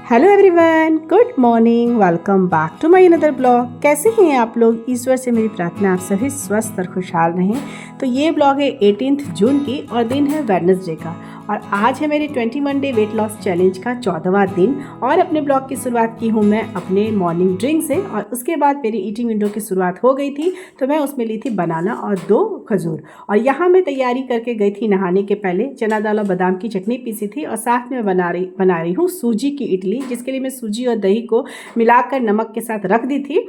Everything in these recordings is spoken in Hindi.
Hello everyone, good morning, welcome back to my another blog. कैसे हैं आप लोग? ईश्वर से मेरी प्रार्थना आप सभी स्वस्थ और खुशहाल रहें। तो ये ब्लॉग है 18 जून की और दिन है वेडनेसडे का, और आज है मेरे 21 डे वेट लॉस चैलेंज का 14वां दिन। और अपने ब्लॉग की शुरुआत की हूँ मैं अपने मॉर्निंग ड्रिंक से, और उसके बाद मेरी ईटिंग विंडो की शुरुआत हो गई थी। तो मैं उसमें ली थी बनाना और 2 खजूर, और यहाँ मैं तैयारी करके गई थी नहाने के पहले। चना दाल और बादाम की चटनी पीसी थी, और साथ में बना रही हूँ सूजी की इडली, जिसके लिए मैं सूजी और दही को मिलाकर नमक के साथ रख दी थी।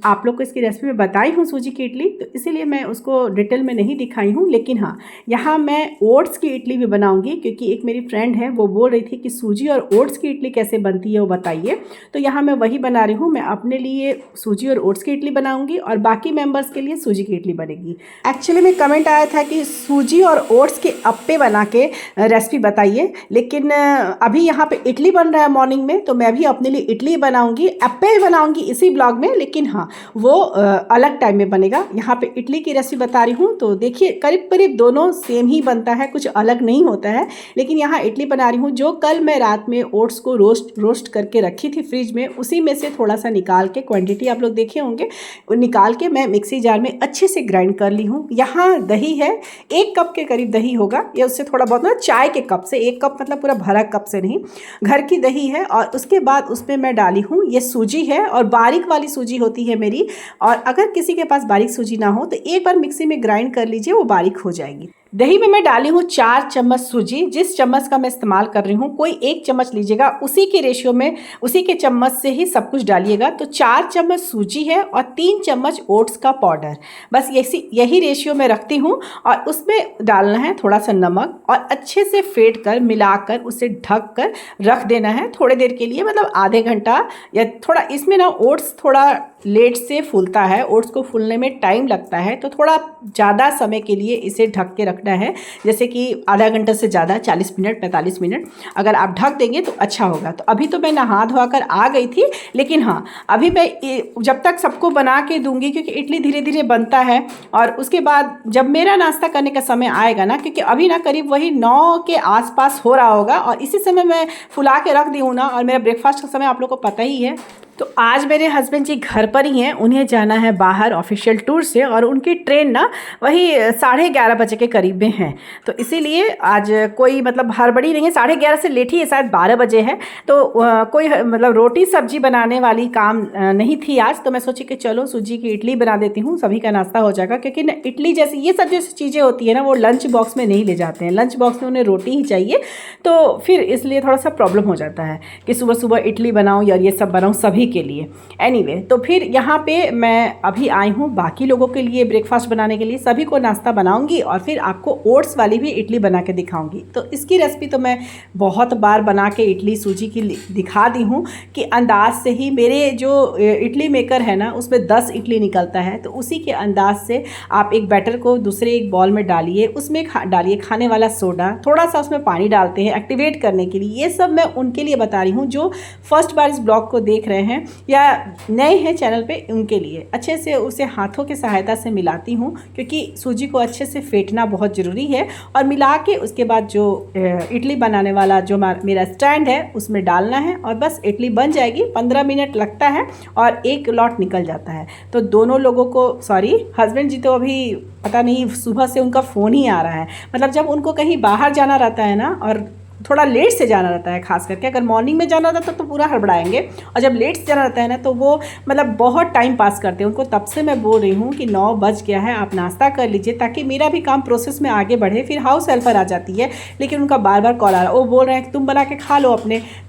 आप लोग को इसकी रेसिपी में बताई हूँ सूजी की इडली, तो इसीलिए मैं उसको डिटेल में नहीं दिखाई हूँ। लेकिन हाँ, यहाँ मैं ओट्स की इडली भी बनाऊँगी, क्योंकि एक मेरी फ्रेंड है वो बोल रही थी कि सूजी और ओट्स की इडली कैसे बनती है वो बताइए। तो यहाँ मैं वही बना रही हूँ। मैं अपने लिए सूजी और ओट्स की इडली बनाऊँगी और बाकी मेंबर्स के लिए सूजी की इडली बनेगी। एक्चुअली में कमेंट आया था कि सूजी और ओट्स के अप्पे बना के रेसिपी बताइए, लेकिन अभी यहाँ पे इडली बन रहा है मॉर्निंग में, तो मैं भी अपने लिए इडली बनाऊँगी, अप्पे बनाऊँगी इसी ब्लॉग में। लेकिन हाँ, वो अलग टाइम में बनेगा। यहाँ पे इडली की रेसिपी बता रही हूँ, तो देखिए करीब करीब दोनों सेम ही बनता है, कुछ अलग नहीं होता है। लेकिन यहाँ इडली बना रही हूँ जो कल मैं रात में ओट्स को रोस्ट करके रखी थी फ्रिज में, उसी में से थोड़ा सा निकाल के, क्वांटिटी आप लोग देखे होंगे, निकाल के मैं मिक्सी जार में अच्छे से ग्राइंड कर ली हूँ। यहाँ दही है, 1 कप के करीब दही होगा, या उससे थोड़ा बहुत ना, चाय के कप से 1 कप, मतलब पूरा भरा कप से नहीं, घर की दही है। और उसके बाद उसमें मैं डाली हूँ ये सूजी है, और बारीक वाली सूजी होती है मेरी। और अगर किसी के पास बारीक सूजी ना हो तो एक बार मिक्सी में ग्राइंड कर लीजिए, वो बारीक हो जाएगी। दही में मैं डाली हूँ 4 चम्मच सूजी। जिस चम्मच का मैं इस्तेमाल कर रही हूँ, कोई 1 चम्मच लीजिएगा, उसी के रेशियो में, उसी के चम्मच से ही सब कुछ डालिएगा। तो 4 चम्मच सूजी है और 3 चम्मच ओट्स का पाउडर, बस यही रेशियो में रखती हूँ। और उसमें डालना है थोड़ा सा नमक, और अच्छे से फेंट कर मिलाकर उसे ढक कर रख देना है थोड़ी देर के लिए, मतलब आधे घंटा। या थोड़ा इसमें ना ओट्स थोड़ा लेट से फूलता है, ओट्स को फूलने में टाइम लगता है, तो थोड़ा ज़्यादा समय के लिए इसे ढक के रखना है। जैसे कि आधा घंटा से ज़्यादा, 40 मिनट 45 मिनट अगर आप ढक देंगे तो अच्छा होगा। तो अभी तो मैं नहा धोआ कर आ गई थी, लेकिन हाँ, अभी मैं जब तक सबको बना के दूंगी, क्योंकि इडली धीरे धीरे बनता है। और उसके बाद जब मेरा नाश्ता करने का समय आएगा ना, क्योंकि अभी ना करीब वही 9 के आसपास हो रहा होगा, और इसी समय मैं फुला के रख दी हूँ ना, और मेरा ब्रेकफास्ट का समय आप लोग को पता ही है। तो आज मेरे हस्बैंड जी घर पर ही हैं, उन्हें जाना है बाहर ऑफिशियल टूर से, और उनकी ट्रेन ना वही 11:30 बजे के करीब में है। तो इसीलिए आज कोई मतलब हड़बड़ी नहीं है, 11:30 से लेट ही है, शायद 12 बजे है। तो कोई मतलब रोटी सब्जी बनाने वाली काम नहीं थी आज। तो मैं सोची कि चलो सूजी की इडली बना देती हूँ, सभी का नाश्ता हो जाएगा। क्योंकि ना इडली जैसी ये सब जैसी चीज़ें होती है ना, वो लंच बॉक्स में नहीं ले जाते हैं, लंच बॉक्स में उन्हें रोटी ही चाहिए। तो फिर इसलिए थोड़ा सा प्रॉब्लम हो जाता है कि सुबह सुबह इडली बनाऊँ या ये सब बनाऊँ सभी के लिए। एनीवे, तो फिर यहाँ पे मैं अभी आई हूँ बाकी लोगों के लिए ब्रेकफास्ट बनाने के लिए, सभी को नाश्ता बनाऊंगी, और फिर आपको ओट्स वाली भी इडली बना के दिखाऊंगी। तो इसकी रेसिपी तो मैं बहुत बार बना के इडली सूजी की दिखा दी हूँ, कि अंदाज से ही मेरे जो इडली मेकर है ना, उसमें 10 इडली निकलता है। तो उसी के अंदाज से आप एक बैटर को दूसरे एक बॉल में डालिए, उसमें डालिए खाने वाला सोडा, थोड़ा सा उसमें पानी डालते हैं एक्टिवेट करने के लिए। ये सब मैं उनके लिए बता रही हूँ जो फर्स्ट बार इस ब्लॉग को देख रहे हैं या नए हैं चैनल पे, उनके लिए। अच्छे से उसे हाथों की सहायता से मिलाती हूँ, क्योंकि सूजी को अच्छे से फेंटना बहुत ज़रूरी है। और मिला के उसके बाद जो इडली बनाने वाला जो मेरा स्टैंड है उसमें डालना है, और बस इडली बन जाएगी। 15 मिनट लगता है और एक लॉट निकल जाता है। तो दोनों लोगों को, सॉरी हस्बैंड जी तो अभी पता नहीं, सुबह से उनका फ़ोन ही आ रहा है। मतलब जब उनको कहीं बाहर जाना रहता है ना, और थोड़ा लेट से जाना रहता है, खास करके अगर मॉर्निंग में जाना रहता तो पूरा हड़बड़ाएंगे, और जब लेट से जाना रहता है ना, तो वो मतलब बहुत टाइम पास करते हैं। उनको तब से मैं बोल रही हूँ कि 9 बज गया है, आप नाश्ता कर लीजिए, ताकि मेरा भी काम प्रोसेस में आगे बढ़े। फिर हाउस हेल्पर आ जाती है, लेकिन उनका बार बार कॉल आ रहा है, वो बोल रहे हैं कि तुम बना के खा लो,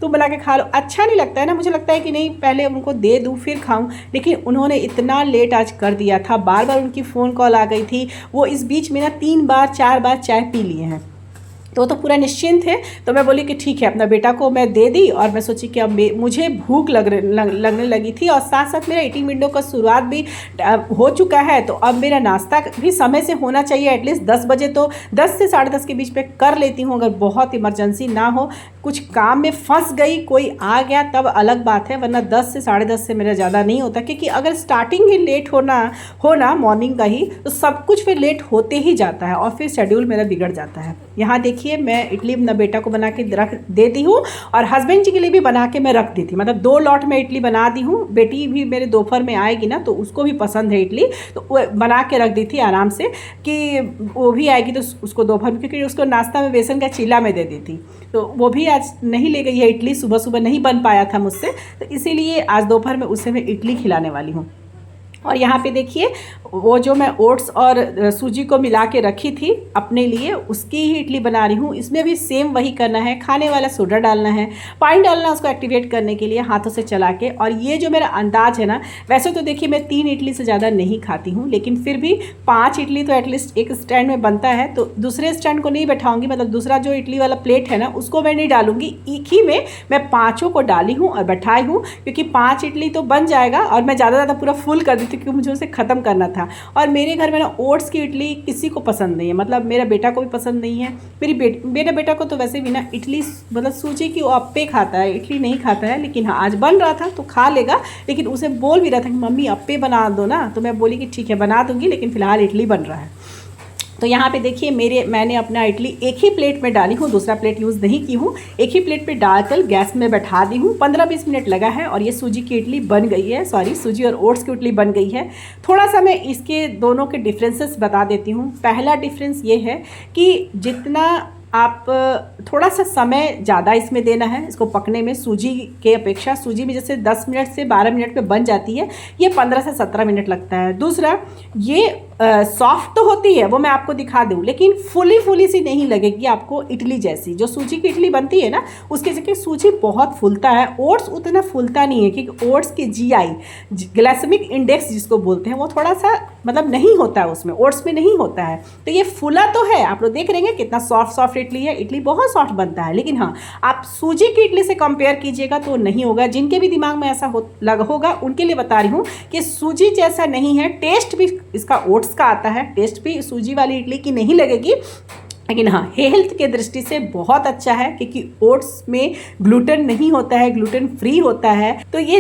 तुम बना के खा लो। अच्छा नहीं लगता है ना, मुझे लगता है कि नहीं, पहले उनको दे दूँ फिर खाऊँ। लेकिन उन्होंने इतना लेट आज कर दिया था, बार बार उनकी फ़ोन कॉल आ गई थी। वो इस बीच में ना 3 बार 4 बार चाय पी लिए हैं, तो पूरा निश्चिंत है। तो मैं बोली कि ठीक है, अपना बेटा को मैं दे दी, और मैं सोची कि अब मुझे भूख लगने लगी थी, और साथ साथ मेरा ईटिंग विंडो का शुरुआत भी हो चुका है। तो अब मेरा नाश्ता भी समय से होना चाहिए, एटलीस्ट 10 बजे। तो 10 से 10:30 के बीच में कर लेती हूँ, अगर बहुत इमरजेंसी ना हो, कुछ काम में फंस गई, कोई आ गया तब अलग बात है, वरना 10 से 10:30 से मेरा ज़्यादा नहीं होता। क्योंकि अगर स्टार्टिंग ही लेट होना मॉर्निंग का ही, तो सब कुछ फिर लेट होते ही जाता है, और फिर शेड्यूल मेरा बिगड़ जाता है। यहाँ देखिए मैं इडली अपना बेटा को बना के रख देती हूँ और हस्बैंड जी के लिए भी बना के मैं रख दी थी। मतलब 2 लॉट में इडली बना दी हूँ। बेटी भी मेरे दोपहर में आएगी ना तो उसको भी पसंद है इडली, तो वो बना के रख दी थी आराम से कि वो भी आएगी तो उसको दोपहर में, क्योंकि उसको नाश्ता में बेसन का चीला में दे दी थी, तो वो भी आज नहीं ले गई है इडली। सुबह सुबह नहीं बन पाया था मुझसे, तो इसीलिए आज दोपहर में उसे मैं इडली खिलाने वाली हूँ। और यहाँ पे देखिए वो जो मैं ओट्स और सूजी को मिला के रखी थी अपने लिए, उसकी ही इडली बना रही हूँ। इसमें भी सेम वही करना है, खाने वाला सोडा डालना है, पानी डालना उसको एक्टिवेट करने के लिए हाथों से चला के। और ये जो मेरा अंदाज है ना, वैसे तो देखिए मैं 3 इडली से ज़्यादा नहीं खाती हूँ, लेकिन फिर भी 5 इडली तो एटलीस्ट एक स्टैंड में बनता है, तो दूसरे स्टैंड को नहीं बैठाऊँगी। मतलब दूसरा जो इडली वाला प्लेट है ना उसको मैं नहीं डालूँगी, एक ही में मैं 5 को डाली हूँ और बैठाई हूँ, क्योंकि 5 इडली तो बन जाएगा और मैं ज़्यादा पूरा फुल कर दी थी क्योंकि मुझे उसे ख़त्म करना था। और मेरे घर में ना ओट्स की इडली किसी को पसंद नहीं है, मतलब मेरा बेटा को भी पसंद नहीं है, मेरे बेटा को तो वैसे भी ना इडली मतलब सूजी की वो अप्पे खाता है, इडली नहीं खाता है। लेकिन हाँ आज बन रहा था तो खा लेगा, लेकिन उसे बोल भी रहा था कि मम्मी अप्पे बना दो ना, तो मैं बोली कि ठीक है बना दूँगी, लेकिन फ़िलहाल इडली बन रहा है। तो यहाँ पे देखिए मैंने अपना इडली एक ही प्लेट में डाली हूँ, दूसरा प्लेट यूज़ नहीं की हूँ। एक ही प्लेट पे डालकर गैस में बैठा दी हूँ। 15-20 मिनट लगा है और ये सूजी की इडली बन गई है, सॉरी सूजी और ओट्स की इडली बन गई है। थोड़ा सा मैं इसके दोनों के डिफरेंसेस बता देती हूँ। पहला डिफरेंस ये है कि जितना आप थोड़ा सा समय ज़्यादा इसमें देना है इसको पकने में, सूजी के अपेक्षा। सूजी में जैसे 10 मिनट से 12 मिनट में बन जाती है, ये 15 से 17 मिनट लगता है। दूसरा ये सॉफ्ट तो होती है, वो मैं आपको दिखा दूँ, लेकिन फुली सी नहीं लगेगी आपको इडली जैसी। जो सूजी की इडली बनती है ना उसकी जगह सूजी बहुत फूलता है, ओट्स उतना फूलता नहीं है, क्योंकि ओट्स की GI ग्लाइसेमिक इंडेक्स जिसको बोलते हैं वो थोड़ा सा मतलब नहीं होता है उसमें, ओट्स में नहीं होता है। तो ये फूला तो है, आप लोग देख रहे हैं कितना सॉफ्ट इडली है, इडली बहुत सॉफ्ट बनता है। लेकिन हाँ आप सूजी की इडली से कंपेयर कीजिएगा तो नहीं होगा। जिनके भी दिमाग में ऐसा होगा उनके लिए बता रही हूँ कि सूजी जैसा नहीं है। टेस्ट भी इसका ओट्स का आता है, टेस्ट भी सूजी वाली इडली की नहीं लगेगी, लेकिन हाँ हेल्थ के दृष्टि से बहुत अच्छा है, क्योंकि ओट्स में ग्लूटेन नहीं होता है, ग्लूटेन फ्री होता है। तो ये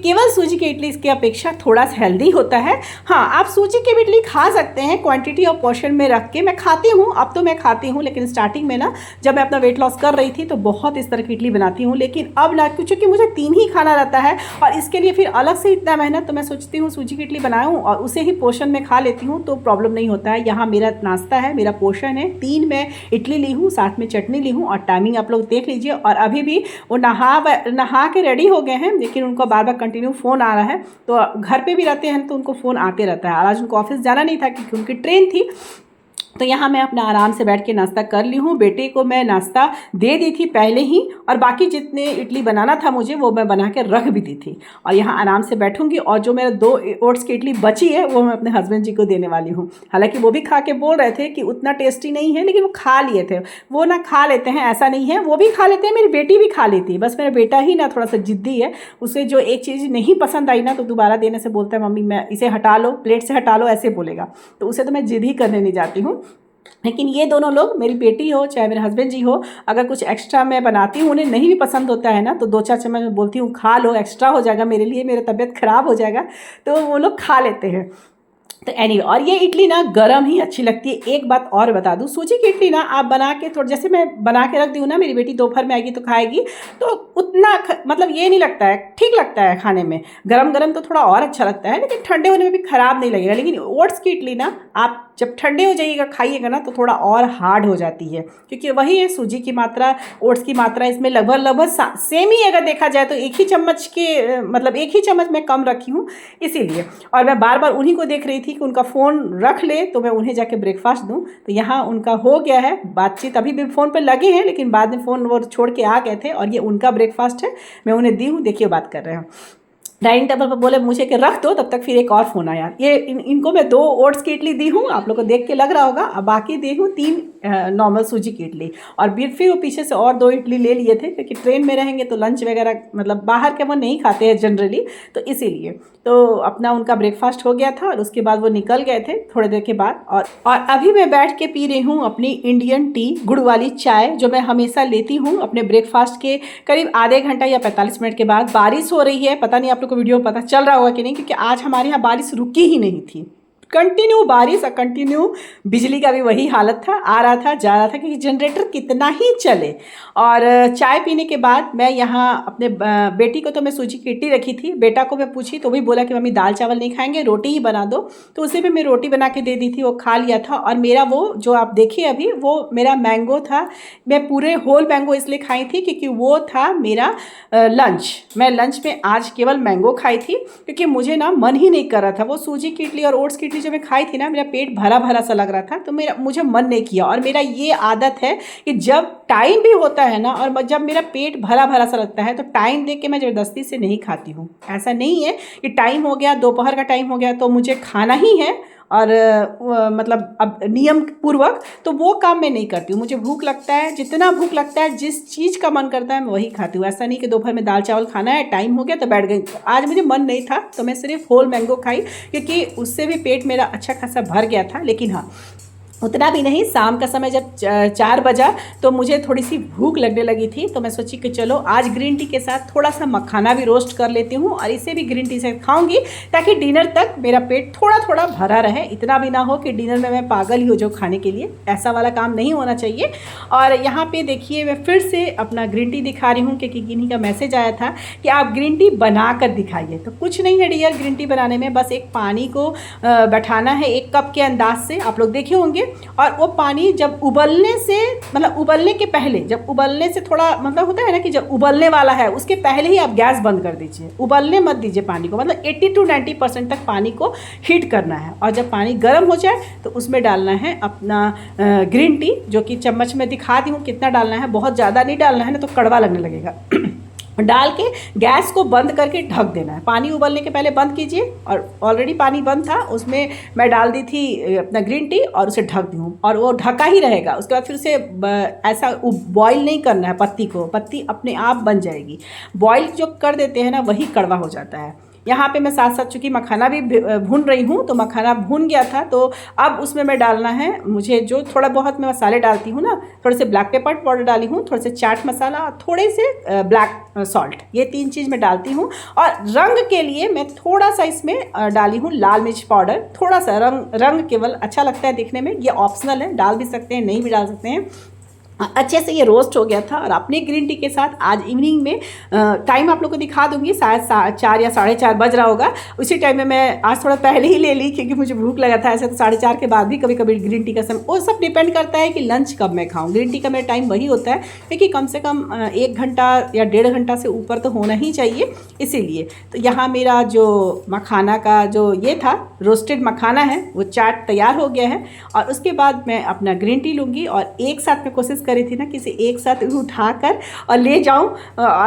केवल सूजी की इडली की अपेक्षा थोड़ा सा हेल्दी होता है। हाँ आप सूजी की इडली खा सकते हैं क्वांटिटी और पोर्शन में रख के। मैं खाती हूँ, अब तो मैं खाती हूँ, लेकिन स्टार्टिंग में ना जब मैं अपना वेट लॉस कर रही थी तो बहुत इस तरह की इडली बनाती हूँ। लेकिन अब ना क्योंकि मुझे 3 ही खाना रहता है और इसके लिए फिर अलग से इतना मेहनत, तो मैं सोचती हूँ सूजी की इडली बनाऊँ और उसे ही पोर्शन में खा लेती हूँ, तो प्रॉब्लम नहीं होता है। यहाँ मेरा नाश्ता है, मेरा पोर्शन है, 3 मैं इडली ली हूँ, साथ में चटनी ली हूँ और टाइमिंग आप लोग देख लीजिए। और अभी भी वो नहा के रेडी हो गए हैं, लेकिन उनको बार बार कंटिन्यू फ़ोन आ रहा है। तो घर पे भी रहते हैं तो उनको फ़ोन आते रहता है। और आज उनको ऑफिस जाना नहीं था क्योंकि उनकी ट्रेन थी। तो यहाँ मैं अपना आराम से बैठ के नाश्ता कर ली हूँ। बेटे को मैं नाश्ता दे दी थी पहले ही, और बाकी जितने इडली बनाना था मुझे वो मैं बना के रख भी दी थी। और यहाँ आराम से बैठूंगी और जो मेरा 2 ओट्स की इडली बची है वो मैं अपने हस्बैंड जी को देने वाली हूँ। हालांकि वो भी खा के बोल रहे थे कि उतना टेस्टी नहीं है, लेकिन वो खा लिए थे। वो ना खा लेते हैं, ऐसा नहीं है, वो भी खा लेते हैं, मेरी बेटी भी खा लेती है। बस मेरा बेटा ही ना थोड़ा सा जिद्दी है, उसे जो एक चीज़ नहीं पसंद आई ना तो दोबारा देने से बोलता है मम्मी मैं इसे हटा लो, प्लेट से हटा लो, ऐसे बोलेगा। तो उसे तो मैं जिद ही करने नहीं जाती हूँ। लेकिन ये दोनों लोग, मेरी बेटी हो चाहे मेरे हस्बैंड जी हो, अगर कुछ एक्स्ट्रा मैं बनाती हूँ, उन्हें नहीं भी पसंद होता है ना तो 2-4 चम्मच मैं बोलती हूँ खा लो, एक्स्ट्रा हो जाएगा मेरे लिए, मेरी तबीयत ख़राब हो जाएगा, तो वो लोग खा लेते हैं। तो एनीवे, और ये इडली ना गरम ही अच्छी लगती है। एक बात और बता दूँ, सूजी की इडली ना आप बना के थोड़ा, जैसे मैं बना के रख दी हूँ ना, मेरी बेटी दोपहर में आएगी तो खाएगी, तो उतना मतलब ये नहीं लगता है, ठीक लगता है खाने में। गरम गरम तो थोड़ा और अच्छा लगता है, लेकिन ठंडे होने में भी ख़राब नहीं लगेगा। लेकिन ओट्स की इडली ना आप जब ठंडे हो जाइएगा खाइएगा ना तो थोड़ा और हार्ड हो जाती है, क्योंकि वही है सूजी की मात्रा, ओट्स की मात्रा इसमें लगभग सेम ही अगर देखा जाए तो एक ही चम्मच मैं कम रखी हूँ इसीलिए। और मैं बार बार उन्हीं को देख रही थी कि उनका फ़ोन रख ले तो मैं उन्हें जाके ब्रेकफास्ट दूँ। तो यहाँ उनका हो गया है बातचीत, अभी भी फ़ोन पर लगे हैं, लेकिन बाद में फ़ोन वो छोड़ के आ गए थे और ये उनका ब्रेकफास्ट है, मैं उन्हें दी हूँ। देखिए बात कर रहे हैं डाइनिंग टेबल पर, बोले मुझे कि रख दो, तब तक फिर एक और फ़ोन आया। ये इनको मैं 2 ओट्स की इडली दी हूँ, आप लोग को देख के लग रहा होगा, अब बाकी दी हूँ 3 नॉर्मल सूजी की इडली। और फिर वो पीछे से और 2 इडली ले लिए थे, क्योंकि ट्रेन में रहेंगे तो लंच वगैरह मतलब बाहर के वो नहीं खाते हैं जनरली, तो इसीलिए। तो अपना उनका ब्रेकफास्ट हो गया था और उसके बाद वो निकल गए थे थोड़ी देर के बाद। और अभी मैं बैठ के पी रही हूँ अपनी इंडियन टी, गुड़ वाली चाय, जो मैं हमेशा लेती हूँ अपने ब्रेकफास्ट के करीब आधे घंटा या 45 मिनट के बाद। बारिश हो रही है, पता नहीं आप लोग को वीडियो पता चल रहा होगा कि नहीं, क्योंकि आज हमारे यहाँ बारिश रुकी ही नहीं थी। कंटिन्यू बारिश और कंटिन्यू बिजली का भी वही हालत था, आ रहा था जा रहा था, क्योंकि जनरेटर कितना ही चले। और चाय पीने के बाद मैं यहाँ अपने बेटी को तो मैं सूजी की इडली रखी थी, बेटा को मैं पूछी तो वही बोला कि मम्मी दाल चावल नहीं खाएंगे, रोटी ही बना दो। तो उसे भी मैं रोटी बना के दे दी थी, वो खा लिया था। और मेरा वो जो आप देखिए अभी वो मेरा मैंगो था, मैं पूरे होल मैंगो इसलिए खाई थी क्योंकि वो था मेरा लंच। मैं लंच में आज केवल मैंगो खाई थी क्योंकि मुझे ना मन ही नहीं कर रहा था। वो सूजी की इडली और ओट्स की इडली जो मैं खाई थी ना, मेरा पेट भरा भरा सा लग रहा था, तो मुझे मन नहीं किया। और मेरा ये आदत है कि जब टाइम भी होता है ना और जब मेरा पेट भरा भरा सा लगता है तो टाइम देख के मैं ज़बरदस्ती से नहीं खाती हूँ। ऐसा नहीं है कि टाइम हो गया, दोपहर का टाइम हो गया तो मुझे खाना ही है और मतलब अब नियम पूर्वक तो वो काम मैं नहीं करती हूँ। मुझे भूख लगता है, जितना भूख लगता है, जिस चीज़ का मन करता है मैं वही खाती हूँ। ऐसा नहीं कि दोपहर में दाल चावल खाना है, टाइम हो गया तो बैठ गई। आज मुझे मन नहीं था तो मैं सिर्फ होल मैंगो खाई क्योंकि उससे भी पेट मेरा अच्छा खासा भर गया था। लेकिन हाँ, उतना भी नहीं। शाम का समय जब 4 बजा तो मुझे थोड़ी सी भूख लगने लगी थी, तो मैं सोची कि चलो आज ग्रीन टी के साथ थोड़ा सा मखाना भी रोस्ट कर लेती हूँ और इसे भी ग्रीन टी से खाऊंगी ताकि डिनर तक मेरा पेट थोड़ा थोड़ा भरा रहे। इतना भी ना हो कि डिनर में मैं पागल ही हो जाऊँ खाने के लिए, ऐसा वाला काम नहीं होना चाहिए। और यहाँ पे देखिए मैं फिर से अपना ग्रीन टी दिखा रही हूँ क्योंकि किन्हीं का मैसेज आया था कि आप ग्रीन टी बना कर दिखाइए। तो कुछ नहीं है डियर ग्रीन टी बनाने में, बस एक पानी को बैठाना है 1 कप के अंदाज से, आप लोग देखे होंगे। और वो पानी जब उबलने से मतलब उबलने के पहले, जब उबलने से थोड़ा मतलब होता है ना कि जब उबलने वाला है उसके पहले ही आप गैस बंद कर दीजिए। उबलने मत दीजिए पानी को, मतलब 80 to 90% तक पानी को हीट करना है। और जब पानी गर्म हो जाए तो उसमें डालना है अपना ग्रीन टी, जो कि चम्मच में दिखा दी हूँ कितना डालना है। बहुत ज़्यादा नहीं डालना है ना तो कड़वा लगने लगेगा। डाल के गैस को बंद करके ढक देना है। पानी उबलने के पहले बंद कीजिए। और ऑलरेडी पानी बंद था, उसमें मैं डाल दी थी अपना ग्रीन टी और उसे ढक दी हूँ और वो ढका ही रहेगा। उसके बाद फिर उसे ऐसा बॉईल नहीं करना है पत्ती को, पत्ती अपने आप बन जाएगी। बॉईल जो कर देते हैं ना वही कड़वा हो जाता है। यहाँ पे मैं साथ साथ चूँकि मखाना भी भून रही हूँ तो मखाना भून गया था, तो अब उसमें मैं डालना है मुझे जो थोड़ा बहुत मैं मसाले डालती हूँ ना, थोड़े से ब्लैक पेपर पाउडर डाली हूँ, थोड़े से चाट मसाला और थोड़े से ब्लैक सॉल्ट, ये 3 चीज़ मैं डालती हूँ। और रंग के लिए मैं थोड़ा सा इसमें डाली हूँ लाल मिर्च पाउडर, थोड़ा सा रंग केवल अच्छा लगता है दिखने में, ये ऑप्शनल है, डाल भी सकते हैं नहीं भी डाल सकते हैं। अच्छे से ये रोस्ट हो गया था। और अपने ग्रीन टी के साथ आज इवनिंग में टाइम आप लोग को दिखा दूंगी, शायद 4 या 4:30 बज रहा होगा। उसी टाइम में मैं आज थोड़ा पहले ही ले ली क्योंकि मुझे भूख लगा था। ऐसे तो 4:30 के बाद भी कभी कभी ग्रीन टी का समय, वो सब डिपेंड करता है कि लंच कब मैं खाऊं। ग्रीन टी का मेरा टाइम वही होता है क्योंकि कम से कम 1 घंटा या 1.5 घंटा से ऊपर तो होना ही चाहिए, इसीलिए। तो यहाँ मेरा जो मखाना का जो ये था रोस्टेड मखाना है वो चाट तैयार हो गया है। और उसके बाद मैं अपना ग्रीन टी लूँगी और एक साथ में कोशिश करी थी ना किसी एक साथ उठाकर और ले जाऊं।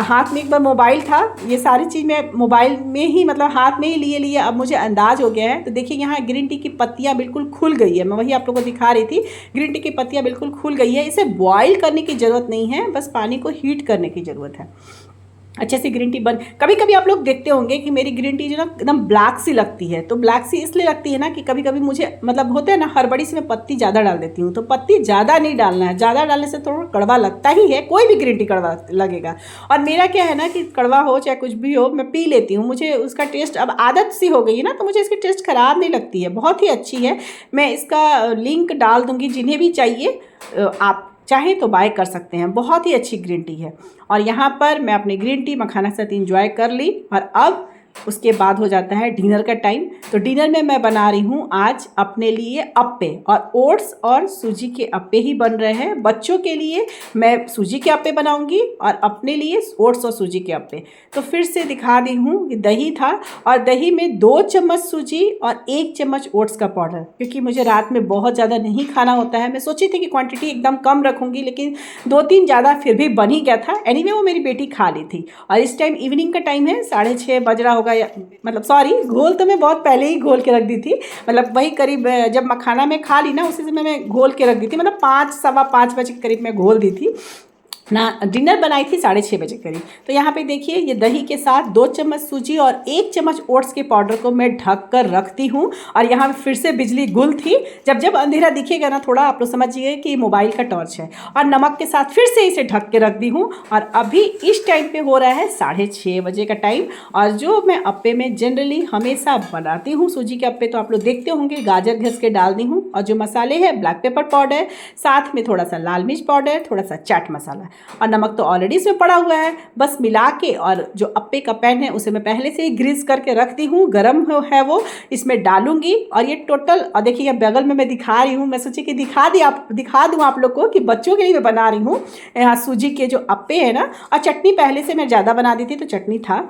हाथ में एक बार मोबाइल था, ये सारी चीज़ मैं मोबाइल में ही मतलब हाथ में ही लिए अब मुझे अंदाज हो गया है। तो देखिए यहाँ ग्रीन टी की पत्तियाँ बिल्कुल खुल गई है, मैं वही आप लोगों को दिखा रही थी। ग्रीन टी की पत्तियाँ बिल्कुल खुल गई है। इसे बॉयल करने की ज़रूरत नहीं है, बस पानी को हीट करने की ज़रूरत है। अच्छे से ग्रीन टी बन, कभी कभी आप लोग देखते होंगे कि मेरी ग्रीन टी जो ना एकदम ब्लैक सी लगती है। तो ब्लैक सी इसलिए लगती है ना कि कभी कभी मुझे मतलब होता है ना हड़बड़ी से मैं पत्ती ज़्यादा डाल देती हूँ। तो पत्ती ज़्यादा नहीं डालना है, ज़्यादा डालने से थोड़ा कड़वा लगता ही है, कोई भी ग्रीन टी कड़वा लगेगा। और मेरा क्या है ना कि कड़वा हो चाहे कुछ भी हो मैं पी लेती हूँ, मुझे उसका टेस्ट अब आदत सी हो गई है ना, तो मुझे इसकी टेस्ट ख़राब नहीं लगती है, बहुत ही अच्छी है। मैं इसका लिंक डाल दूँगी, जिन्हें भी चाहिए आप चाहे तो बाय कर सकते हैं, बहुत ही अच्छी ग्रीन टी है। और यहाँ पर मैं अपनी ग्रीन टी मखाना साथ इंजॉय कर ली। और अब उसके बाद हो जाता है डिनर का टाइम। तो डिनर में मैं बना रही हूँ आज अपने लिए अप्पे, और ओट्स और सूजी के अप्पे ही बन रहे हैं। बच्चों के लिए मैं सूजी के अप्पे बनाऊंगी और अपने लिए ओट्स और सूजी के अप्पे। तो फिर से दिखा दी हूँ कि दही था और दही में 2 चम्मच सूजी और 1 चम्मच ओट्स का पाउडर, क्योंकि मुझे रात में बहुत ज़्यादा नहीं खाना होता है। मैं सोची थी कि क्वांटिटी एकदम कम रखूँगी, लेकिन 2-3 ज़्यादा फिर भी बन ही गया था। एनीवे वो मेरी बेटी खा ली थी। और इस टाइम इवनिंग का टाइम है, 6:30 बज रहा होगा, या मतलब सॉरी घोल तो मैं बहुत पहले ही घोल के रख दी थी, मतलब वही करीब जब मखाना में खा ली ना उसी समय मैं घोल के रख दी थी, मतलब 5 सवा 5 बजे के करीब मैं घोल दी थी। ना डिनर बनाई थी 6:30 बजे करीब। तो यहाँ पे देखिए ये दही के साथ 2 चम्मच सूजी और 1 चम्मच ओट्स के पाउडर को मैं ढक कर रखती हूँ। और यहाँ फिर से बिजली गुल थी। जब जब अंधेरा दिखेगा ना थोड़ा, आप लोग समझिए कि मोबाइल का टॉर्च है। और नमक के साथ फिर से इसे ढक के रख दी हूँ। और अभी इस टाइम पे हो रहा है 6:30 बजे का टाइम। और जो मैं अप्पे में जनरली हमेशा बनाती हूँ सूजी के अप्पे, तो आप लोग देखते होंगे गाजर घिस के डाल दी हूँ। और जो मसाले हैं ब्लैक पेपर पाउडर, साथ में थोड़ा सा लाल मिर्च पाउडर, थोड़ा सा चाट मसाला और नमक तो ऑलरेडी इसमें पड़ा हुआ है। बस मिला के, और जो अप्पे का पैन है उसे मैं पहले से ही ग्रीस करके रख दी हूँ, गरम है वो, इसमें डालूंगी। और ये टोटल, और देखिए बगल में मैं दिखा रही हूँ, मैं सोची कि दिखा दूँ आप लोग को कि बच्चों के लिए मैं बना रही हूँ यहाँ सूजी के जो अप्पे है ना। और चटनी पहले से मैं ज़्यादा बना दी थी तो चटनी था।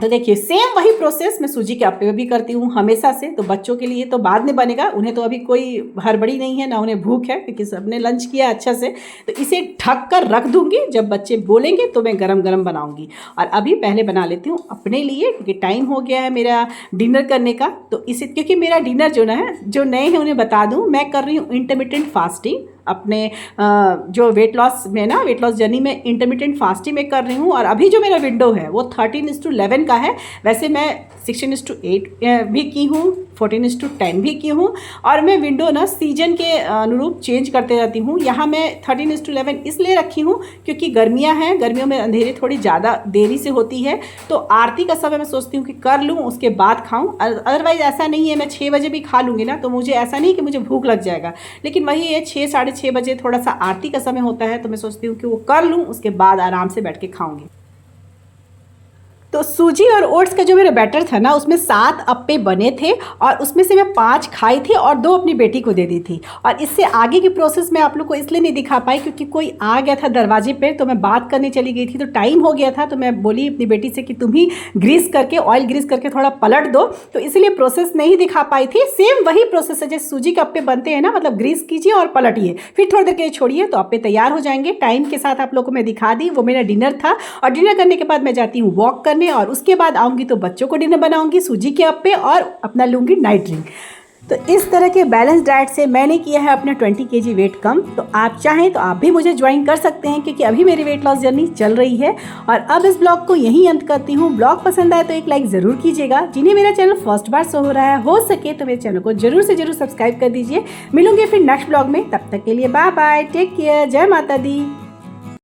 तो देखिए सेम वही प्रोसेस मैं सूजी के अप्पे में भी करती हूँ हमेशा से। तो बच्चों के लिए तो बाद में बनेगा, उन्हें तो अभी कोई हड़बड़ी नहीं है, ना उन्हें भूख है क्योंकि सबने लंच किया अच्छा से। तो इसे ढक कर रख दूँगी, जब बच्चे बोलेंगे तो मैं गरम गरम बनाऊँगी। और अभी पहले बना लेती हूँ अपने लिए, क्योंकि टाइम हो गया है मेरा डिनर करने का। तो इसे, क्योंकि मेरा डिनर जो ना है, जो नए हैं उन्हें बता दूँ, मैं कर रही हूँ इंटरमिटेंट फास्टिंग। अपने जो वेट लॉस में ना, वेट लॉस जर्नी में इंटरमिटेंट फास्टिंग में कर रही हूँ। और अभी जो मेरा विंडो है वो 13:11 का है। वैसे मैं 16:8 भी की हूँ, 14:10 भी की हूँ। और मैं विंडो ना सीजन के अनुरूप चेंज करते रहती हूँ। यहाँ मैं 13:11 इसलिए रखी हूँ क्योंकि गर्मियाँ हैं, गर्मियों में अंधेरे थोड़ी ज़्यादा देरी से होती है। तो आरती का समय मैं सोचती हूँ कि कर लूँ, उसके बाद खाऊँ। अदरवाइज़ ऐसा नहीं है, मैं 6 बजे भी खा लूँगी ना तो मुझे ऐसा नहीं कि मुझे भूख लग जाएगा। लेकिन वही है 6 साढ़े 6 बजे थोड़ा सा आरती का समय होता है, तो मैं सोचती हूँ कि वो कर लूँ, उसके बाद आराम से बैठ के खाऊँगी। तो सूजी और ओट्स का जो मेरा बैटर था ना, उसमें 7 अप्पे बने थे और उसमें से मैं 5 खाई थी और 2 अपनी बेटी को दे दी थी। और इससे आगे की प्रोसेस मैं आप लोग को इसलिए नहीं दिखा पाई क्योंकि कोई आ गया था दरवाजे पे, तो मैं बात करने चली गई थी, तो टाइम हो गया था। तो मैं बोली अपनी बेटी से कि तुम ही ऑयल ग्रीस करके थोड़ा पलट दो, तो इसीलिए प्रोसेस नहीं दिखा पाई थी। सेम वही प्रोसेस है जैसे सूजी के अप्पे बनते हैं ना, मतलब ग्रीस कीजिए और पलटिए, फिर थोड़ी देर के लिए छोड़िए तो अप्पे तैयार हो जाएंगे। टाइम के साथ आप लोग को मैं दिखा दी। वो मेरा डिनर था और डिनर करने के बाद मैं जाती हूँ वॉक करने, और उसके बाद आऊँगी तो बच्चों को डिनर बनाऊँगी सूजी के अप्पे और अपना लूँगी नाइट ड्रिंक। तो इस तरह के बैलेंस डाइट से मैंने किया है अपना 20 kg वेट कम। तो आप चाहें तो आप भी मुझे ज्वाइन कर सकते हैं क्योंकि अभी मेरी वेट लॉस जर्नी चल रही है। और अब इस ब्लॉग को यहीं अंत करती हूँ। ब्लॉग पसंद आए तो एक लाइक ज़रूर कीजिएगा। जिन्हें मेरा चैनल फर्स्ट बार शो हो रहा है, हो सके तो मेरे चैनल को जरूर से जरूर सब्सक्राइब कर दीजिए। मिलूंगे फिर नेक्स्ट ब्लॉग में, तब तक के लिए बाय बाय, टेक केयर, जय माता दी।